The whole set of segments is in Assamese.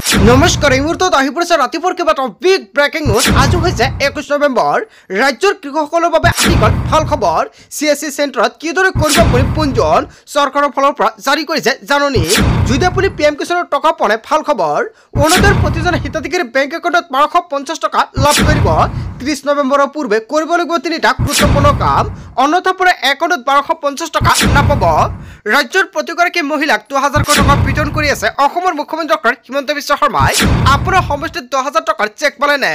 নমস্কাৰ এই মুহূৰ্তত আহি পৰিছে ৰাতিপুৱাৰ কেইবাটাও বিগ ব্ৰেকিং নিউজ। আজি হৈছে 21 নৱেম্বৰ। ৰাজ্যৰ কৃষকসকলৰ বাবে আহি গ'ল ভাল খবৰ। CSC চেণ্টাৰত কিদৰে কৰিব পাৰি পঞ্জীয়ন চৰকাৰৰ ফালৰ পৰা জাৰি কৰিছে জাননী। যদি আপুনি PM কিষাণৰ টকা পোৱা নাই ভাল খবৰ। অৰুণোদয়ৰ প্ৰতিজন হিতাধিকাৰী বেংক একাউণ্টত 1250 টকা লাভ কৰিব। 30 নৱেম্বৰৰ পূৰ্বে কৰিব লাগিব তিনিটা গুৰুত্বপূৰ্ণ কাম, অন্যথা পৰা একাউণ্টত 1250 টকা নাপাব। ৰাজ্যৰ প্ৰতিগৰাকী মহিলাক 2000 টকা বিতৰণ কৰি আছে অসমৰ মুখ্যমন্ত্ৰী ডক্টৰ হিমন্ত বিশ্ব শৰ্মাই। আপোনাৰ সমষ্টিত 2000 টকাৰ চেক পালে নে?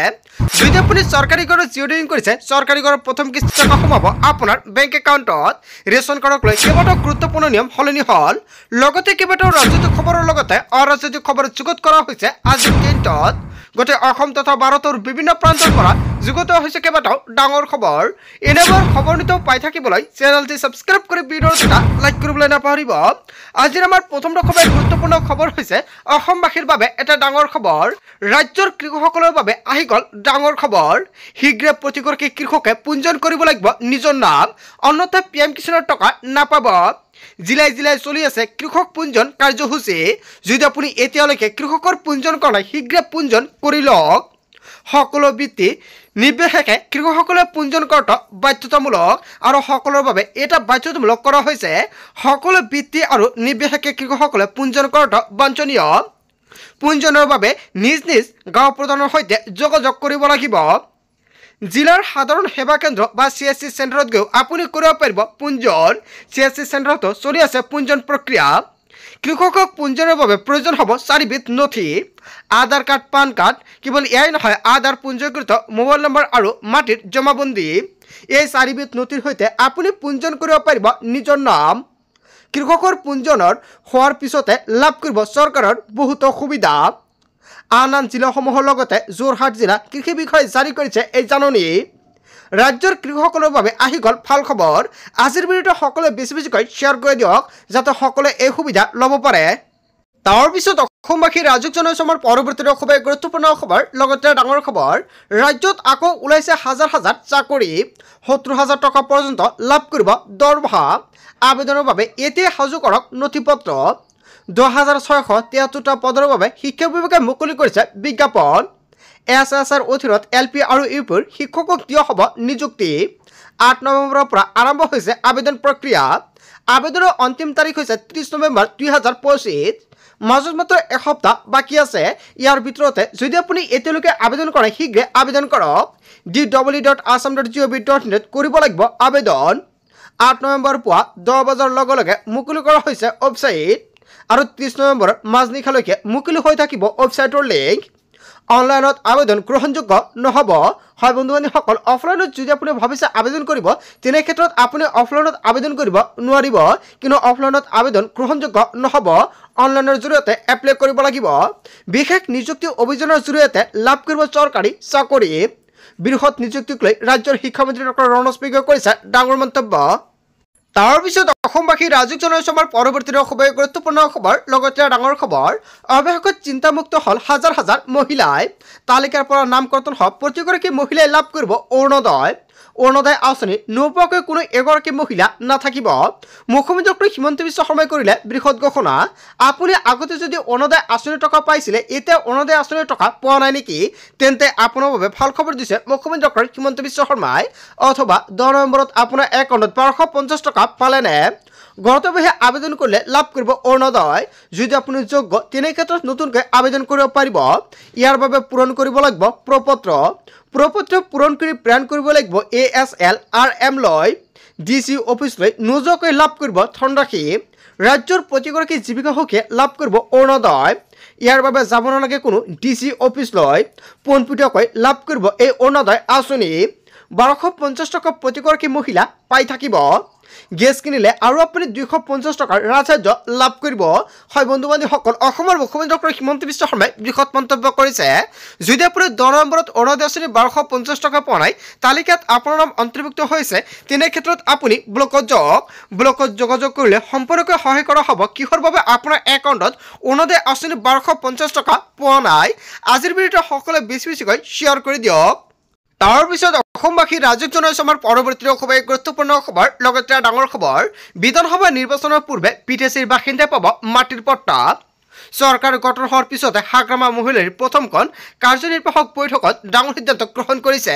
যদি আপুনি চৰকাৰী ঘৰত জিঅ'ডিং কৰিছে, চৰকাৰী ঘৰৰ প্ৰথম কিস্তি টকা সোমাব আপোনাৰ বেংক একাউণ্টত। ৰেচন কাৰ্ডক লৈ কেইবাটাও গুৰুত্বপূৰ্ণ নিয়ম সলনি হ'ল। লগতে কেইবাটাও ৰাজনৈতিক খবৰৰ লগতে অৰাজনৈতিক খবৰ যুগুত কৰা হৈছে আজিৰ দিনটোত। গোটেই অসম তথা ভাৰতৰ বিভিন্ন প্ৰান্তৰ পৰা যুগুত হৈছে কেইবাটাও ডাঙৰ খবৰ। এনেবোৰ খবৰ নিতৌ পাই থাকিবলৈ চেনেলটি ছাবস্ক্ৰাইব কৰি ভিডিঅ'টো লাইক কৰিবলৈ নাপাহৰিব। আজিৰ আমাৰ প্ৰথম খবৰ গুৰুত্বপূৰ্ণ খবৰ হৈছে অসমবাসীৰ বাবে এটা ডাঙৰ খবৰ। ৰাজ্যৰ কৃষকসকলৰ বাবে আহি গ'ল ডাঙৰ খবৰ। শীঘ্ৰে প্ৰতিগৰাকী কৃষকে পঞ্জীয়ন কৰিব লাগিব নিজৰ নাম, অন্যথা PM কিষাণৰ টকা নাপাব। জিলাই জিলাই চলি আছে কৃষক পঞ্জীয়ন কাৰ্যসূচী। যদি আপুনি এতিয়ালৈকে কৃষকৰ পঞ্জীয়ন কৰা নাই শীঘ্ৰে পঞ্জীয়ন কৰি লওক। সকলো বৃত্তি নিৰ্বিশেষে কৃষকসকলে পঞ্জীয়ন কৰাটো বাধ্যতামূলক আৰু সকলোৰ বাবে এটা বাধ্যতামূলক কৰা হৈছে। সকলো বৃত্তি আৰু নিৰ্বিশেষে কৃষকসকলে পঞ্জীয়ন কৰাটো বাঞ্ছনীয়। পঞ্জীয়নৰ বাবে নিজ নিজ গাঁও প্ৰধানৰ সৈতে যোগাযোগ কৰিব লাগিব। জিলাৰ সাধাৰণ সেৱা কেন্দ্ৰ বা CSC চেণ্টাৰত গৈ আপুনি কৰিব পাৰিব পঞ্জীয়ন। CSC চেণ্টাৰতো চলি আছে পঞ্জীয়ন প্ৰক্ৰিয়া। কৃষকক পঞ্জীয়নৰ বাবে প্ৰয়োজন হ'ব 4বিধ নথি, আধাৰ কাৰ্ড, পান কাৰ্ড। কেৱল এয়াই নহয়, আধাৰ, পঞ্জীকৃত মোবাইল নম্বৰ আৰু মাটিৰ জমাবন্দী। এই 4বিধ নথিৰ সৈতে আপুনি পঞ্জীয়ন কৰিব পাৰিব নিজৰ নাম। কৃষকৰ পঞ্জীয়নৰ হোৱাৰ পিছতে লাভ কৰিব চৰকাৰৰ বহুতো সুবিধা। আন জিলাসমূহৰ লগতে যোৰহাট জিলা কৃষি বিষয়ে জাৰি কৰিছে এই জাননী। ৰাজ্যৰ কৃষকসকলৰ বাবে আহি গ'ল ভাল খবৰ। আজিৰ ভিডিঅ'টো সকলোৱে বেছিকৈ শ্বেয়াৰ কৰি দিয়ক যাতে সকলোৱে এই সুবিধা ল'ব পাৰে। তাৰ পিছত অসমবাসী ৰাজুক জনাইছো আমাৰ পৰৱৰ্তী খুবেই গুৰুত্বপূৰ্ণ খবৰ, লগতে ডাঙৰ খবৰ। ৰাজ্যত আকৌ ওলাইছে হাজাৰ হাজাৰ চাকৰি। 70,000 টকা পৰ্যন্ত লাভ কৰিব দৰমহা। আবেদনৰ বাবে এতিয়া সাজু কৰক নথিপত্ৰ। 10,673টা পদৰ বাবে শিক্ষা বিভাগে মুকলি কৰিছে বিজ্ঞাপন। SSR অধীনত LP আৰু UPৰ শিক্ষকক দিয়া হ'ব নিযুক্তি। 8 নৱেম্বৰৰ পৰা আৰম্ভ হৈছে আবেদন প্ৰক্ৰিয়া। আবেদনৰ অন্তিম তাৰিখ হৈছে 30 নৱেম্বৰ 2025। মাজত মাত্ৰ এসপ্তাহ বাকী আছে। ইয়াৰ ভিতৰতে যদি আপুনি এতিয়ালৈকে আবেদন কৰে শীঘ্ৰে আবেদন কৰক। www.assam.gov.in কৰিব লাগিব আবেদন। 8 নৱেম্বৰ পুৱা 10 বজাৰ লগে লগে মুকলি কৰা হৈছে ৱেবছাইট আৰু 30 নৱেম্বৰৰ মাজনিশালৈকে মুকলি হৈ থাকিব ৱেবছাইটৰ লিংক। অনলাইনত আবেদন গ্ৰহণযোগ্য নহ'ব। হয় বন্ধু-বান্ধৱীসকল, অফলাইনত যদি আপুনি ভাবিছে আবেদন কৰিব তেনে ক্ষেত্ৰত আপুনি অফলাইনত আবেদন কৰিব নোৱাৰিব, কিন্তু অফলাইনত আবেদন গ্ৰহণযোগ্য নহ'ব। অনলাইনৰ জৰিয়তে এপ্লাই কৰিব লাগিব। বিশেষ নিযুক্তি অভিযানৰ জৰিয়তে লাভ কৰিব চৰকাৰী চাকৰি। বৃহৎ নিযুক্তিক লৈ ৰাজ্যৰ শিক্ষামন্ত্ৰী ডক্টৰ ৰণোজ পেগুৱে কৰিছে ডাঙৰ মন্তব্য। তাৰপিছত অসমবাসী ৰাজুক জনাইছো আমাৰ পৰৱৰ্তী খুবেই গুৰুত্বপূৰ্ণ খবৰ, লগতে ডাঙৰ খবৰ। অৱশেষত চিন্তামুক্ত হ'ল হাজাৰ হাজাৰ মহিলাই। তালিকাৰ পৰা নাম কৰ্তন হ'ব প্ৰতিগৰাকী মহিলাই লাভ কৰিব অৰুণোদয়। অৰুণোদয় আঁচনি নোপোৱাকৈ কোনো এগৰাকী মহিলা নাথাকিব। মুখ্যমন্ত্ৰী ডক্টৰ হিমন্ত বিশ্ব শৰ্মাই কৰিলে বৃহৎ ঘোষণা। আপুনি আগতে যদি অৰুণোদয় আঁচনিৰ টকা পাইছিলে, এতিয়া অৰুণোদয় আঁচনিৰ টকা পোৱা নাই নেকি, তেন্তে আপোনাৰ বাবে ভাল খবৰ দিছে মুখ্যমন্ত্ৰী ডক্টৰ হিমন্ত বিশ্ব শৰ্মাই। অথবা 10 নৱেম্বৰত আপোনাৰ একাউণ্টত 1250 টকা পালে নে? ঘৰতে বহি আবেদন কৰিলে লাভ কৰিব অৰুণোদয়। যদি আপুনি যোগ্য তেনে ক্ষেত্ৰত নতুনকৈ আবেদন কৰিব পাৰিব। ইয়াৰ বাবে পূৰণ কৰিব লাগিব প্ৰপত্ৰ। প্ৰপত্ৰ পূৰণ কৰি প্ৰেৰণ কৰিব লাগিব ASL RM লৈ। DC অফিচলৈ নোযোৱাকৈ লাভ কৰিব ধনৰাশি। ৰাজ্যৰ প্ৰতিগৰাকী জীৱিকাসখীয়ে লাভ কৰিব অৰুণোদয়। ইয়াৰ বাবে যাব নালাগে কোনো DC অফিচলৈ। পোনপটীয়াকৈ লাভ কৰিব এই অৰুণোদয় আঁচনি। 1250 টকা প্ৰতিগৰাকী মহিলা পাই থাকিব। গেছ কিনিলে আৰু আপুনি 250 টকাৰ ৰাজসাহায্য লাভ কৰিব। হয় বন্ধু-বান্ধৱীসকল, অসমৰ মুখ্যমন্ত্ৰী ডক্টৰ হিমন্ত বিশ্ব শৰ্মাই বৃহৎ মন্তব্য কৰিছে। যদি আপুনি 10 নৱেম্বৰত অৰুণোদয় আঁচনি 1250 টকা পোৱা নাই, তালিকাত আপোনাৰ নাম অন্তৰ্ভুক্ত হৈছে, তেনে ক্ষেত্ৰত আপুনি ব্লকত যাওক। ব্লকত যোগাযোগ কৰিলে সম্পূৰ্ণকৈ সহায় কৰা হ'ব। কিহৰ বাবে আপোনাৰ একাউণ্টত অৰুণোদয় আঁচনি 1250 টকা পোৱা নাই। আজিৰ ভিডিঅ'টো সকলোৱে বেছিকৈ শ্বেয়াৰ কৰি দিয়ক। তাৰপিছত অসমবাসী ৰাজুক জনাইছো আমাৰ পৰৱৰ্তী খুবেই গুৰুত্বপূৰ্ণ খবৰ, লগতে ডাঙৰ খবৰ। বিধানসভা নিৰ্বাচনৰ পূৰ্বে PTCৰ বাসিন্দাই পাব মাটিৰ পট্টা। চৰকাৰ গঠন হোৱাৰ পিছতে হাগ্ৰামা মহিলাৰ প্ৰথমখন কাৰ্যনিৰ্বাহক বৈঠকত ডাঙৰ সিদ্ধান্ত গ্ৰহণ কৰিছে।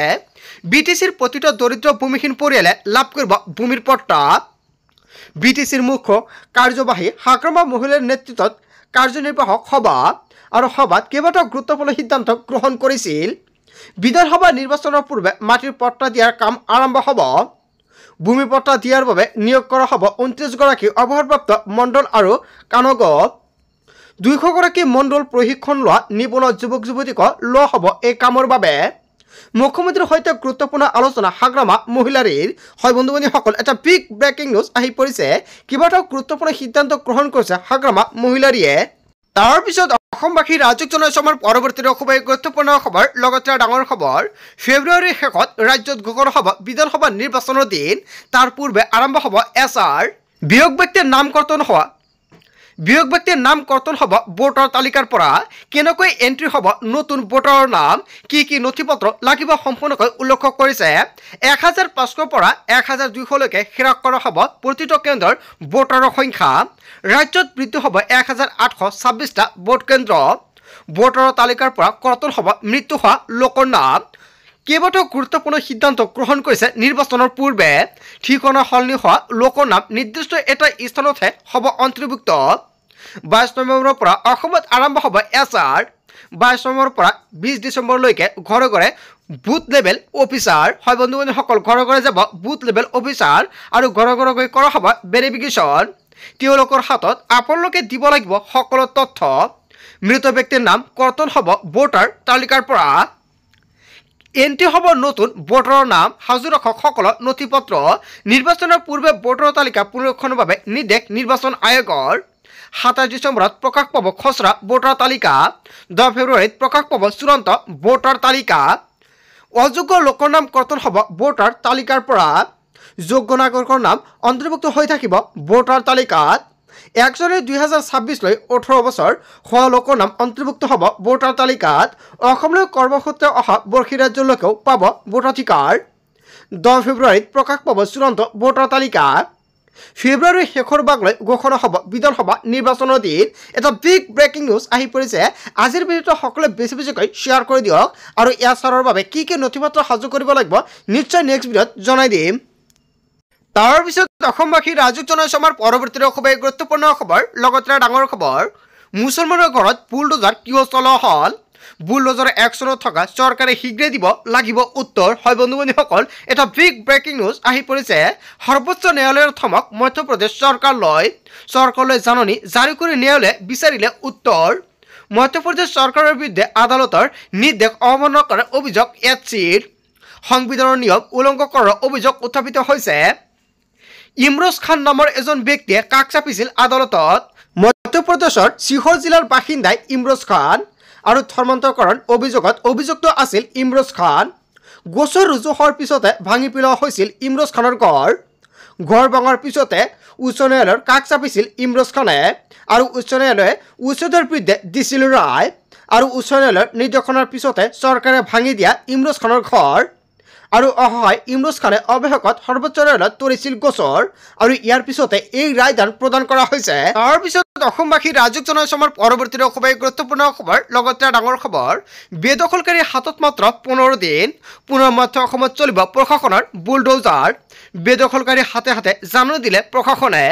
BTCৰ প্ৰতিটো দৰিদ্ৰ ভূমিহীন পৰিয়ালে লাভ কৰিব ভূমিৰ পট্টা। BTCৰ মুখ্য কাৰ্যবাহী হাগ্ৰামা মহিলাৰ নেতৃত্বত কাৰ্যনিৰ্বাহক সভা আৰু সভাত কেইবাটাও গুৰুত্বপূৰ্ণ সিদ্ধান্ত গ্ৰহণ কৰিছিল। বিধানসভা নিৰ্বাচনৰ পূৰ্বে মাটিৰ পট্টা দিয়াৰ কাম আৰম্ভ হ'ব। ভূমি পট্টা দিয়াৰ বাবে নিয়োগ কৰা হ'ব 29 গৰাকী অৱসৰপ্ৰাপ্ত মণ্ডল আৰু কানগ। 200 গৰাকী মণ্ডল প্ৰশিক্ষণ লোৱা নিবনুৱা যুৱক যুৱতীক লোৱা হ'ব এই কামৰ বাবে। মুখ্যমন্ত্ৰীৰ সৈতে গুৰুত্বপূৰ্ণ আলোচনা হাগ্ৰামা মহিলাৰীৰ। হয় বন্ধু বান্ধৱীসকল, এটা বিগ ব্ৰেকিং নিউজ আহি পৰিছে। কেইবাটাও গুৰুত্বপূৰ্ণ সিদ্ধান্ত গ্ৰহণ কৰিছে হাগ্ৰামা মহিলাৰীয়ে। তাৰ পিছত অসমবাসী ৰাজ্যক জনাইছো আমাৰ পৰৱৰ্তী খুবেই গুৰুত্বপূৰ্ণ খবৰ। লগতে ডাঙৰ খবৰ, ফেব্ৰুৱাৰীৰ শেষত ৰাজ্যত ঘোষণা হ'ব বিধানসভা নিৰ্বাচনৰ দিন। তাৰ পূৰ্বে আৰম্ভ হ'ব SR। বিয়োগ ব্যক্তিৰ নাম কৰ্তন হ'ব ভোটাৰ তালিকাৰ পৰা। কেনেকৈ এণ্ট্ৰি হ'ব নতুন ভোটাৰৰ নাম, কি কি নথি পত্ৰ লাগিব সম্পূৰ্ণকৈ উল্লেখ কৰিছে। 1500 পৰা 1200লৈকে হ্ৰাস কৰা হ'ব প্ৰতিটো কেন্দ্ৰৰ ভোটাৰৰ সংখ্যা। ৰাজ্যত বৃদ্ধি হ'ব 1826টা ভোট কেন্দ্ৰ। ভোটাৰৰ তালিকাৰ পৰা কৰ্তন হ'ব মৃত্যু হোৱা লোকৰ নাম। কেইবাটাও গুৰুত্বপূৰ্ণ সিদ্ধান্ত গ্ৰহণ কৰিছে নিৰ্বাচনৰ পূৰ্বে। ঠিকনা সলনি হোৱা লোকৰ নাম নিৰ্দিষ্ট এটা স্থানতহে হ'ব অন্তৰ্ভুক্ত। 22 নৱেম্বৰৰ পৰা অসমত আৰম্ভ হ'ব SR। 22 নৱেম্বৰৰ পৰা 20 ডিচেম্বৰলৈকে ঘৰে ঘৰে বুথ লেভেল অফিচাৰ। হয় বন্ধু বান্ধৱীসকল, ঘৰে ঘৰে যাব বুথ লেভেল অফিচাৰ আৰু ঘৰে ঘৰে গৈ কৰা হ'ব ভেৰিফিকেশ্যন। তেওঁলোকৰ হাতত আপোনালোকে দিব লাগিব সকলো তথ্য। মৃত ব্যক্তিৰ নাম কৰ্তন হ'ব ভোটাৰ তালিকাৰ পৰা। এণ্ট্ৰি হ'ব নতুন ভোটাৰৰ নাম, সাজু ৰাখক সকলো নথি পত্ৰ। নিৰ্বাচনৰ পূৰ্বে ভোটাৰৰ তালিকা পুনৰীক্ষণৰ বাবে নিৰ্দেশ নিৰ্বাচন আয়োগৰ। 27 ডিচেম্বৰত প্ৰকাশ পাব খচৰা ভোটাৰ তালিকা। 10 ফেব্ৰুৱাৰীত প্ৰকাশ পাব চূড়ান্ত ভোটাৰ তালিকা। অযোগ্য লোকৰ নাম কৰ্তন হ'ব ভোটাৰ তালিকাৰ পৰা। যোগ্য নাগৰিকৰ নাম অন্তৰ্ভুক্ত হৈ থাকিব ভোটাৰ তালিকাত। 1 জানুৱাৰী 2026লৈ 18 বছৰ হোৱা লোকৰ নাম অন্তৰ্ভুক্ত হ'ব ভোটাৰ তালিকাত। অসমলৈ কৰ্মসূত্ৰে অহা বৰ্ষীৰাজ্যলৈকেও পাব ভোটাধিকাৰ। 10 ফেব্ৰুৱাৰীত প্ৰকাশ পাব চূড়ান্ত ভোটাৰ তালিকা। ফেব্ৰুৱাৰীৰ শেষৰ ভাগলৈ ঘোষণা হ'ব বিধানসভা নিৰ্বাচনৰ দিন। এটা বিগ ব্ৰেকিং নিউজ আহি পৰিছে। আজিৰ ভিডিঅ'টো সকলোৱে বেছি বেছিকৈ শ্বেয়াৰ কৰি দিয়ক আৰু SRৰ বাবে কি কি নথি পত্ৰ সাজু কৰিব লাগিব নিশ্চয় নেক্সট ভিডিঅ'ত জনাই দিম। তাৰ পিছত অসমবাসী ৰাজ্যক জনাইছো আমাৰ পৰৱৰ্তী খুবেই গুৰুত্বপূৰ্ণ খবৰ। লগতে ডাঙৰ খবৰ, মুছলমানৰ ঘৰত বুলডোজাৰ কিয় চলোৱা হ'ল। বুলডোজাৰ একশ্যনত থকা চৰকাৰে শীঘ্ৰে দিব লাগিব উত্তৰ। হয় বন্ধু বান্ধৱীসকল, এটা বিগ ব্ৰেকিং নিউজ আহি পৰিছে। সৰ্বোচ্চ ন্যায়ালয়ৰ থমক মধ্যপ্ৰদেশ চৰকাৰলৈ জাননী জাৰি কৰি ন্যায়ালয়ে বিচাৰিলে উত্তৰ। মধ্যপ্ৰদেশ চৰকাৰৰ বিৰুদ্ধে আদালতৰ নিৰ্দেশ অৱমাননা কৰাৰ অভিযোগ HCৰ। সংবিধানৰ নিয়ম উলংঘন কৰাৰ অভিযোগ উত্থাপিত হৈছে। ইমৰোজ খান নামৰ এজন ব্যক্তিয়ে কাষ চাপিছিল আদালতত। মধ্যপ্ৰদেশৰ শিৱৰ জিলাৰ বাসিন্দাই ইমৰোজ খান আৰু ধৰ্মান্তৰকৰণ অভিযোগত অভিযুক্ত আছিল ইমৰোজ খান। গোচৰ ৰুজু হোৱাৰ পিছতে ভাঙি পেলোৱা হৈছিল ইমৰোজ খানৰ ঘৰ ভাঙাৰ পিছতে উচ্চ ন্যায়ালয়ৰ কাষ চাপিছিল ইমৰোজ খানে আৰু উচ্চ ন্যায়ালয়ে উচ্ছেদৰ বিৰুদ্ধে দিছিল ৰায়। আৰু উচ্চ ন্যায়ালয়ৰ নিৰ্দেশনাৰ পিছতে চৰকাৰে ভাঙি দিয়া ইমৰোজ খানৰ ঘৰ আৰু অসহায় ইমৰোজ খানে অৱশেষত সৰ্বোচ্চ ন্যায়ালয়ত তৰিছিল গোচৰ আৰু ইয়াৰ পিছতে এই ৰায়দান প্ৰদান কৰা হৈছে। তাৰ পিছত অসমবাসী ৰাজ্যক জনাইছো আমাৰ পৰৱৰ্তী খুবেই গুৰুত্বপূৰ্ণ খবৰ। লগতে ডাঙৰ খবৰ, বেদখলকাৰীৰ হাতত মাত্ৰ 15 দিন। পুনৰ মধ্য অসমত চলিব প্ৰশাসনৰ বুলডোজাৰ। বেদখলকাৰীৰ হাতে হাতে জাননী দিলে প্ৰশাসনে।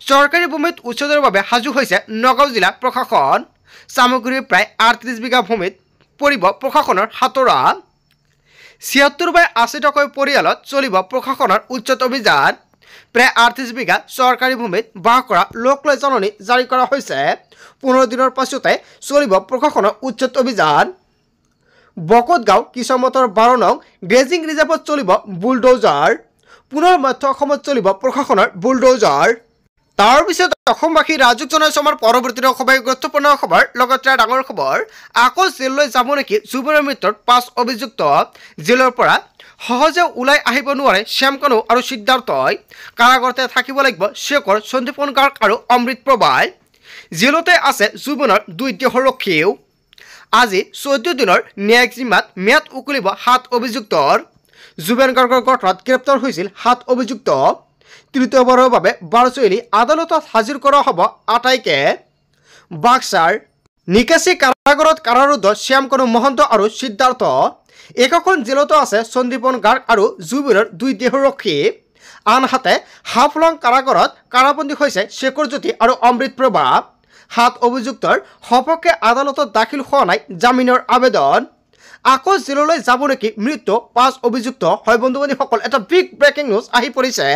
চৰকাৰী ভূমিত উচ্ছেদৰ বাবে সাজু হৈছে নগাঁও জিলা প্ৰশাসন। সামগ্ৰীৰ প্ৰায় 38 বিঘা ভূমিত পৰিব প্ৰশাসনৰ হাতোৰা। 76/80 পৰিয়ালত চলিব প্ৰশাসনৰ উচ্ছেদ অভিযান। প্ৰায় 38 বিঘা চৰকাৰী ভূমিত বাস কৰা লোকলৈ জাননী জাৰি কৰা হৈছে। 15 দিনৰ পাছতে চলিব প্ৰশাসনৰ উচ্ছেদ অভিযান। বকতগাঁও কিসমতৰ 12 নং গ্ৰেজিং ৰিজাৰ্ভত চলিব বুলডোজাৰ। পুনৰ মধ্য অসমত চলিব প্ৰশাসনৰ বুলডোজাৰ। তাৰ পিছত অসমবাসী ৰাজ্যক জনাইছো আমাৰ পৰৱৰ্তী খুবেই গুৰুত্বপূৰ্ণ খবৰ। লগতে ডাঙৰ খবৰ, আকৌ জেললৈ যাব নেকি জুবিনৰ মৃত্যুৰ 5 অভিযুক্ত। জেলৰ পৰা সহজে ওলাই আহিব নোৱাৰে শ্যামকানু আৰু সিদ্ধাৰ্থই। কাৰাগাৰতে থাকিব লাগিব শেখৰ, সন্দীপন গাৰ্গ আৰু অমৃত প্ৰভাই। জেলতে আছে জুবিনৰ 2 দেহৰক্ষীও। আজি 14 দিনৰ ন্যায়িক জিম্মাত ম্যাদ উকলিব 7 অভিযুক্তৰ। জুবিন গাৰ্গৰ ঘটনাত গ্ৰেপ্তাৰ হৈছিল 7 অভিযুক্ত। তৃতীয়বাৰৰ বাবে ভাৰ্চুৱেলি আদালতত হাজিৰ কৰা হ'ব 28কে। বাক্সাৰ নিকাশী কাৰাগাৰত কাৰাৰুদ্ধ শ্যামকণু মহন্ত আৰু সিদ্ধাৰ্থ একোখন জেলতো আছে সন্দীপন গাৰ্গ আৰু জুবিনৰ 2 দেহৰক্ষী আনহাতে হাফলং কাৰাগাৰত কাৰাবন্দী হৈছে শেখৰ জ্যোতি আৰু অমৃত প্ৰভা 7 অভিযুক্তৰ সপক্ষে আদালতত দাখিল হোৱা নাই জামিনৰ আবেদন আকৌ জেললৈ যাব নেকি মৃত্যু 5 অভিযুক্ত হয় বন্ধু-বান্ধৱীসকল এটা বিগ ব্ৰেকিং নিউজ আহি পৰিছে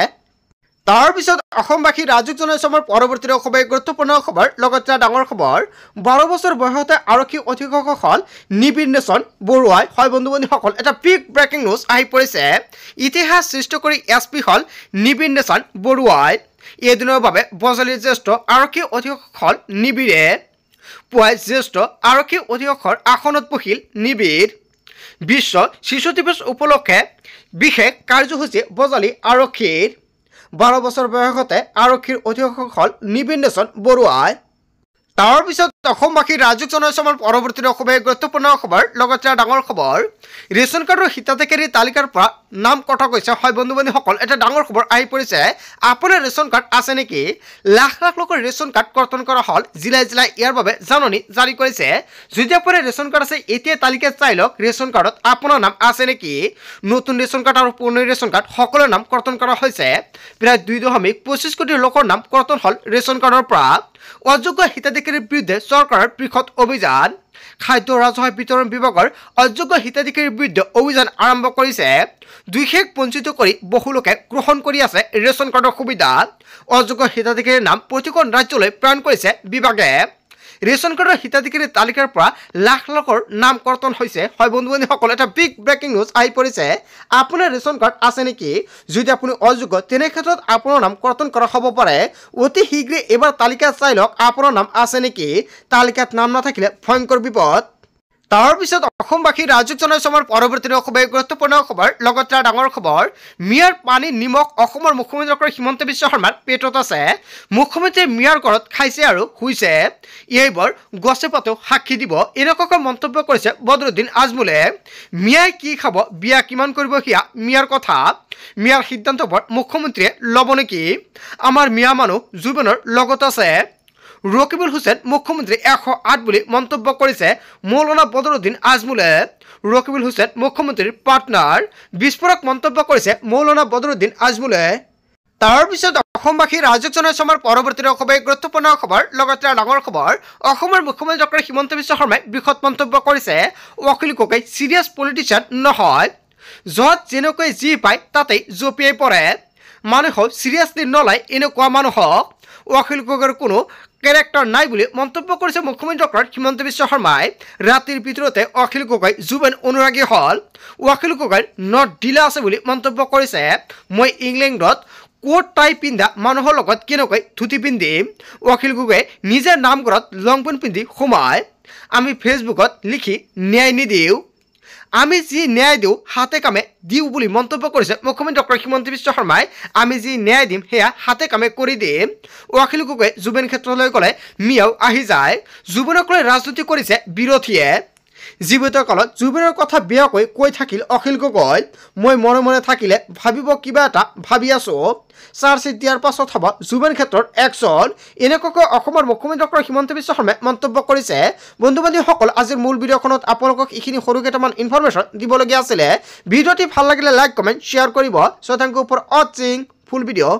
তাৰ পিছত অসমবাসী ৰাজুক জনসমৰ পৰৱৰ্তী খবৰ গুৰুত্বপূৰ্ণ খবৰ লগতে ডাঙৰ খবৰ 12 বছৰ বয়সতে আৰক্ষী অধীক্ষক হল নিবিৰ নেছন বৰুৱাই হয় বন্ধু-বান্ধৱীসকল এটা বিগ ব্ৰেকিং নিউজ আহি পৰিছে ইতিহাস সৃষ্টি কৰি এছপি হল নিবিৰ নেছন বৰুৱাই এদিনৰ বাবে বজালিৰ জ্যেষ্ঠ আৰক্ষী অধীক্ষক হল নিবিৰে পুৱাই জ্যেষ্ঠ আৰক্ষী অধীক্ষকৰ আসনত বহিল নিবিৰ বিশ্ব শিশু দিৱস উপলক্ষে বিশেষ কাৰ্যসূচী বজালি আৰক্ষীৰ 12 বছৰ বয়সতে আৰক্ষীৰ অধীক্ষক হল নিবিৰ নেছন বৰুৱাই তাৰ পিছত অসমবাসী ৰাজুক জনসমৰ পৰৱৰ্তী খবৰ গুৰুত্বপূৰ্ণ খবৰ লগতে ডাঙৰ খবৰ ৰেচন কাৰ্ডৰ হিতাধিকাৰীৰ তালিকাৰ পৰা নাম কটা গৈছে হয় বন্ধু-বান্ধৱীসকল এটা ডাঙৰ খবৰ আহি পৰিছে আপোনাৰ ৰেচন কাৰ্ড আছে নেকি লাখ লাখ লোকৰ ৰেচন কাৰ্ড কৰ্তন কৰা হল জিলাই জিলাই ইয়াৰ বাবে জাননী জাৰি কৰিছে যদি আপোনাৰ ৰেচন কাৰ্ড আছে এতিয়া তালিকাত চাই লওক ৰেচন কাৰ্ডত আপোনাৰ নাম আছে নেকি নতুন ৰেচন কাৰ্ড আৰু পুৰণি ৰেচন কাৰ্ড সকলোৰে নাম কৰ্তন কৰা হৈছে প্ৰায় 2.25 কোটি লোকৰ নাম কৰ্তন হল ৰেচন কাৰ্ডৰ পৰা অযোগ্য হিতাধিকাৰীৰ বিৰুদ্ধে চৰকাৰৰ বৃহৎ অভিযান খাদ্য ৰাজহুৱা বিতৰণ বিভাগৰ অযোগ্য হিতাধিকাৰীৰ বিৰুদ্ধে অভিযান আৰম্ভ কৰিছে দুইশেক বঞ্চিত কৰি বহু লোকে গ্ৰহণ কৰি আছে ৰেচন কাৰ্ডৰ সুবিধা অযোগ্য হিতাধিকাৰীৰ নাম প্ৰতিখন ৰাজ্যলৈ প্ৰেৰণ কৰিছে বিভাগে ৰেচন কাৰ্ডৰ হিতাধিকাৰীৰ তালিকাৰ পৰা লাখ লাখৰ নাম কৰ্তন হৈছে হয় বন্ধু-বান্ধৱীসকল এটা বিগ ব্ৰেকিং নিউজ আহি পৰিছে আপোনাৰ ৰেচন কাৰ্ড আছে নেকি যদি আপুনি অযোগ্য তেনে ক্ষেত্ৰত আপোনাৰ নাম কৰ্তন কৰা হ'ব পাৰে অতি শীঘ্ৰে এবাৰ তালিকাত চাই লওক আপোনাৰ নাম আছে নেকি তালিকাত নাম নাথাকিলে ভয়ংকৰ বিপদ তাৰ পিছত অসমবাসী ৰাজুক জনসমৰ পৰৱৰ্তী খবৰ গুৰুত্বপূৰ্ণ খবৰ লগতে ডাঙৰ খবৰ মিয়াৰ পানী নিমখ অসমৰ মুখ্যমন্ত্ৰী ডক্টৰ হিমন্ত বিশ্ব শৰ্মাৰ পেটত আছে মুখ্যমন্ত্ৰীয়ে মিয়াৰ ঘৰত খাইছে আৰু শুইছে এইবোৰ গছে পাতেও সাক্ষী দিব এনেকুৱাকৈ মন্তব্য কৰিছে বদৰুদ্দিন আজমলে মিয়াই কি খাব বিয়া কিমান কৰিব হিয়া মিয়াৰ কথা মিয়াৰ সিদ্ধান্তবোৰ মুখ্যমন্ত্ৰীয়ে ল'ব নেকি আমাৰ মিয়া মানুহ জুবিনৰ লগত আছে ৰকিবুল হুছেইন মুখ্যমন্ত্ৰী 108 বুলি মন্তব্য কৰিছে মৌলানা বদৰুদ্দিন আজমলে ৰকিবুল হুছেইন মুখ্যমন্ত্ৰীৰ পাৰ্টনাৰ বিস্ফোৰক মন্তব্য কৰিছে মৌলানা বদৰুদ্দিন আজমলে তাৰ পিছত অসমবাসী ৰাজুক জনসমৰ পৰৱৰ্তী খবৰ গুৰুত্বপূৰ্ণ খবৰ লগতে ডাঙৰ খবৰ অসমৰ মুখ্যমন্ত্ৰী ডক্টৰ হিমন্ত বিশ্ব শৰ্মাই বৃহৎ মন্তব্য কৰিছে অখিল গগৈ চিৰিয়াছ পলিটিচিয়ান নহয় য'ত যেনেকৈ যি পায় তাতেই জঁপিয়াই পৰে মানুহক চিৰিয়াছলি নলয় এনেকুৱা মানুহক অখিল গগৈৰ কোনো কেৰেক্টাৰ নাই বুলি মন্তব্য কৰিছে মুখ্যমন্ত্ৰী ডক্টৰ হিমন্ত বিশ্ব শৰ্মাই ৰাতিৰ ভিতৰতে অখিল গগৈ জুবিন অনুৰাগী হল অখিল গগৈৰ নট ঢিলা আছে বুলি মন্তব্য কৰিছে মই ইংলেণ্ডত কোট টাই পিন্ধা মানুহৰ লগত কেনেকৈ ধুতি পিন্ধিম অখিল গগৈ নিজে নামঘৰত লং পেণ্ট পিন্ধি সোমায় আমি ফেচবুকত লিখি ন্যায় নিদিওঁ আমি যি ন্যায় দিওঁ হাতে কামে দিওঁ বুলি মন্তব্য কৰিছে মুখ্যমন্ত্ৰী ডক্টৰ হিমন্ত বিশ্ব শৰ্মাই আমি যি ন্যায় দিম সেয়া হাতে কামে কৰি দিম অখিল গগৈ জুবিন ক্ষেত্ৰলৈ গ'লে মিয়াও আহি যায় জুবিনক লৈ ৰাজনীতি কৰিছে বিৰোধীয়ে জীৱিত কালত জুবিনৰ কথা বেয়াকৈ কৈ থাকিল অখিল গগৈ মই মনে মনে থাকিলে ভাবিব কিবা এটা ভাবি আছো চাৰ্জশ্বিট দিয়াৰ পাছত হ'ব জুবিন ক্ষেত্ৰত একশ্যন এনেকুৱাকৈ অসমৰ মুখ্যমন্ত্ৰী ডক্টৰ হিমন্ত বিশ্ব শৰ্মাই মন্তব্য কৰিছে বন্ধু-বান্ধৱীসকল আজিৰ মূল ভিডিঅ'খনত আপোনালোকক এইখিনি সৰু কেইটামান ইনফৰমেশ্যন দিবলগীয়া আছিলে ভিডিঅ'টি ভাল লাগিলে লাইক কমেণ্ট শ্বেয়াৰ কৰিব চ' থেংক ইউ ফৰ ৱাচিং ফুল ভিডিঅ'